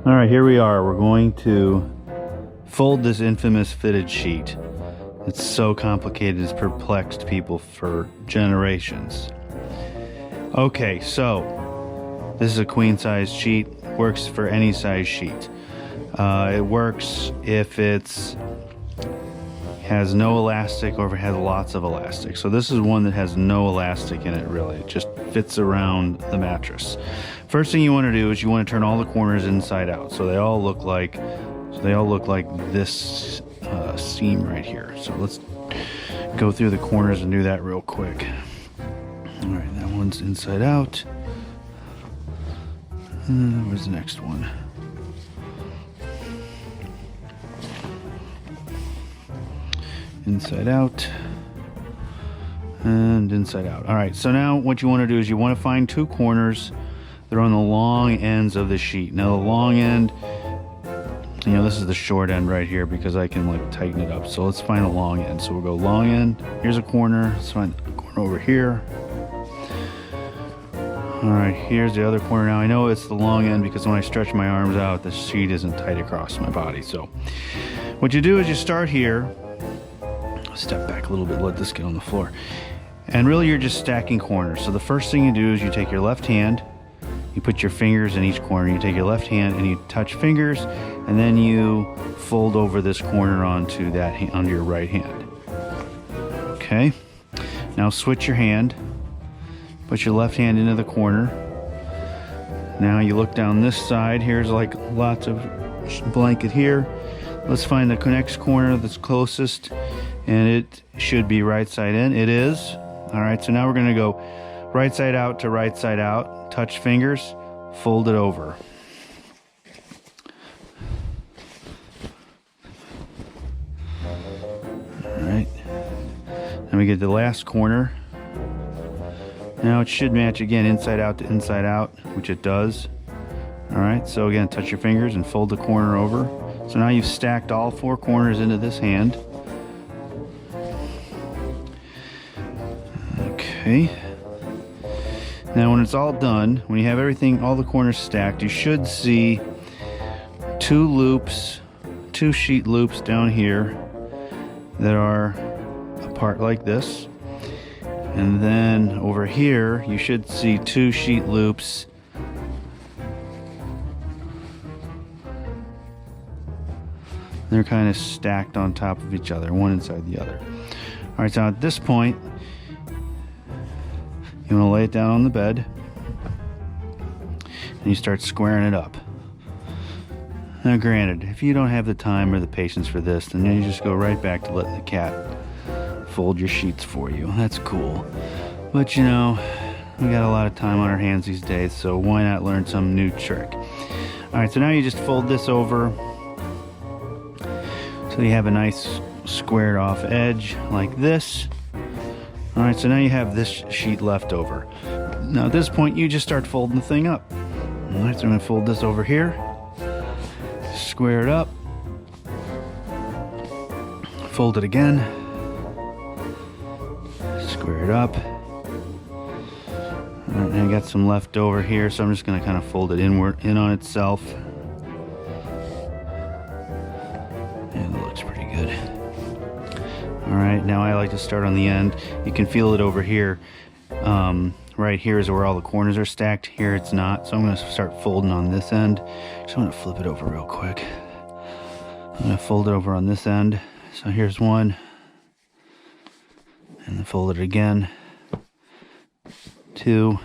All right, here we are. We're going to fold this infamous fitted sheet. It's so complicated, it's perplexed people for generations. Okay, so this is a queen size sheet. Works for any size sheet. It works if it's has no elastic or if it has lots of elastic. So this is one that has no elastic in it really. It just fits around the mattress. First thing you want to do is you want to turn all the corners inside out so they all look like this seam right here. So let's go through the corners and do that real quick. All right, that one's inside out. Where's the next one? Inside out and inside out. All right, so now what you want to do is you want to find two corners that are on the long ends of the sheet. Now the long end, you know, this is the short end right here because I can like tighten it up. So let's find the long end. So we'll go long end. Here's a corner. Let's find a corner over here. All right, here's the other corner. Now I know it's the long end because when I stretch my arms out, the sheet isn't tight across my body. So what you do is you start here. Step back a little bit, let this get on the floor. And really you're just stacking corners. So the first thing you do is you take your left hand, you put your fingers in each corner, you take your left hand and you touch fingers, and then you fold over this corner onto your right hand. Okay, now switch your hand, put your left hand into the corner. Now you look down this side, here's like lots of blanket here. Let's find the next corner that's closest, and it should be right side in. It is. All right, so now we're gonna go right side out to right side out, touch fingers, fold it over. All right, then we get the last corner. Now it should match again, inside out to inside out, which it does. All right, so again, touch your fingers and fold the corner over. So now you've stacked all four corners into this hand. Okay. Now when it's all done, when you have everything, all the corners stacked, you should see two sheet loops down here that are apart like this. And then over here, you should see two sheet loops they're kind of stacked on top of each other, one inside the other. All right, so at this point, you want to lay it down on the bed and you start squaring it up. Now granted, if you don't have the time or the patience for this, then you just go right back to letting the cat fold your sheets for you. That's cool. But you know, we got a lot of time on our hands these days, so why not learn some new trick? All right, so now you just fold this over so you have a nice squared off edge like this. All right, so now you have this sheet left over. Now at this point, you just start folding the thing up. All right, so I'm gonna fold this over here, square it up, fold it again, square it up. All right, and I got some left over here, so I'm just gonna kind of fold it in on itself. And it looks pretty good. All right, now I like to start on the end. You can feel it over here. Right here is where all the corners are stacked. Here it's not, so I'm gonna start folding on this end. Just wanna flip it over real quick. I'm gonna fold it over on this end. So here's one, and then fold it again. Two,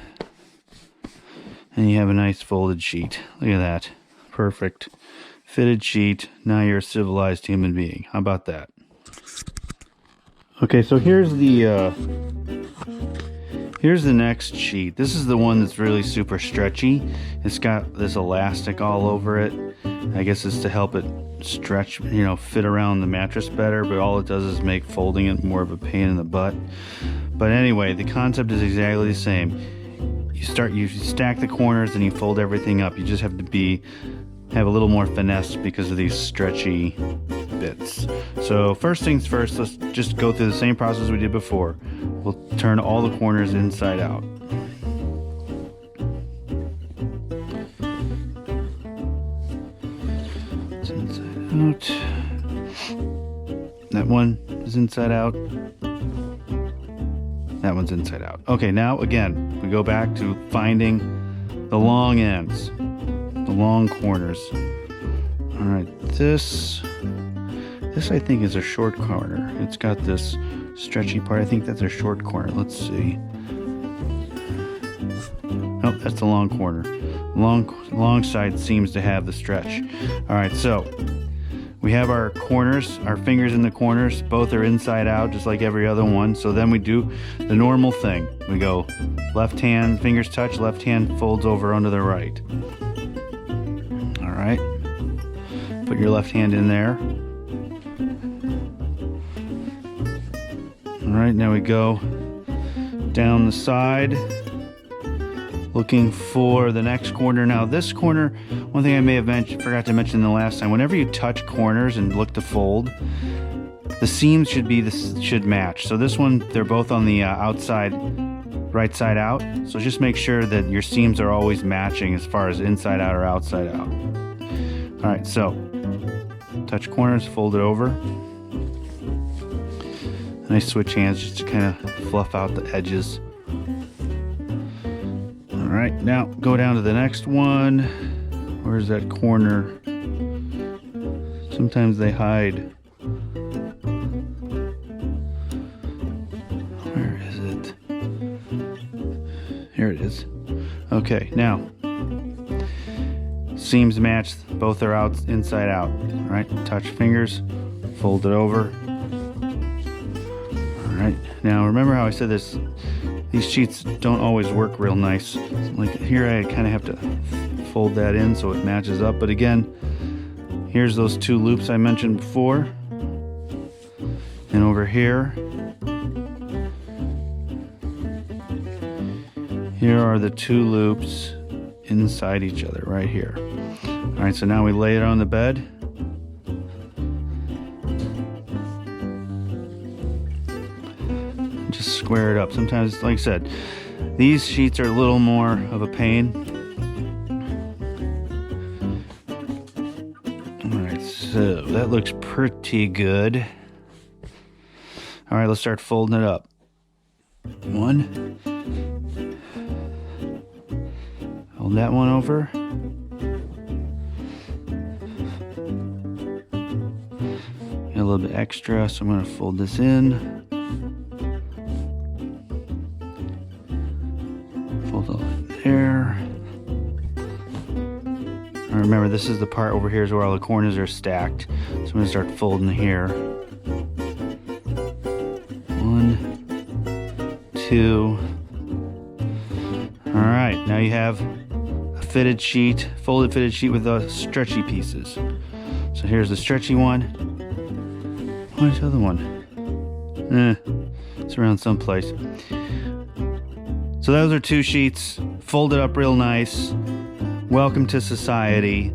and you have a nice folded sheet. Look at that, perfect. Fitted sheet, now you're a civilized human being. How about that? Okay, so here's the next sheet. This is the one that's really super stretchy. It's got this elastic all over it. I guess it's to help it stretch, you know, fit around the mattress better, but all it does is make folding it more of a pain in the butt. But anyway, the concept is exactly the same. You stack the corners and you fold everything up. You just have to have a little more finesse because of these stretchy bits. So first things first, let's just go through the same process we did before. We'll turn all the corners inside out. It's inside out. That one is inside out. That one's inside out. Okay, now again, we go back to finding the long ends, the long corners. All right, this I think is a short corner. It's got this stretchy part. I think that's a short corner. Let's see. Oh, that's the long corner. Long side seems to have the stretch. All right, so we have our corners, our fingers in the corners. Both are inside out, just like every other one. So then we do the normal thing. We go left hand, fingers touch, left hand folds over onto the right. All right. Put your left hand in there. All right, now we go down the side, looking for the next corner. Now this corner, one thing I may have forgot to mention the last time, whenever you touch corners and look to fold, the seams should match. So this one, they're both on the outside, right side out. So just make sure that your seams are always matching as far as inside out or outside out. All right, so touch corners, fold it over. Nice switch hands just to kind of fluff out the edges. All right, now go down to the next one. Where's that corner? Sometimes they hide. Where is it? Here it is. Okay, now seams match. Both are out, inside out. All right, touch fingers, fold it over. All right, now remember how I said this? These sheets don't always work real nice. Like here, I kind of have to fold that in so it matches up. But again, here's those two loops I mentioned before. And over here are the two loops inside each other right here. All right, so now we lay it on the bed. Just square it up. Sometimes, like I said, these sheets are a little more of a pain. All right, so that looks pretty good. All right, let's start folding it up. One. Hold that one over. Got a little bit extra, so I'm going to fold this in. Fold it there. And remember, this is the part over here is where all the corners are stacked. So I'm going to start folding here. 1, 2. All right, now you have a fitted sheet, folded fitted sheet with the stretchy pieces. So here's the stretchy one. Where's the other one? It's around someplace. So those are two sheets, folded up real nice. Welcome to society.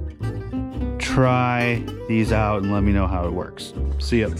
Try these out and let me know how it works. See ya.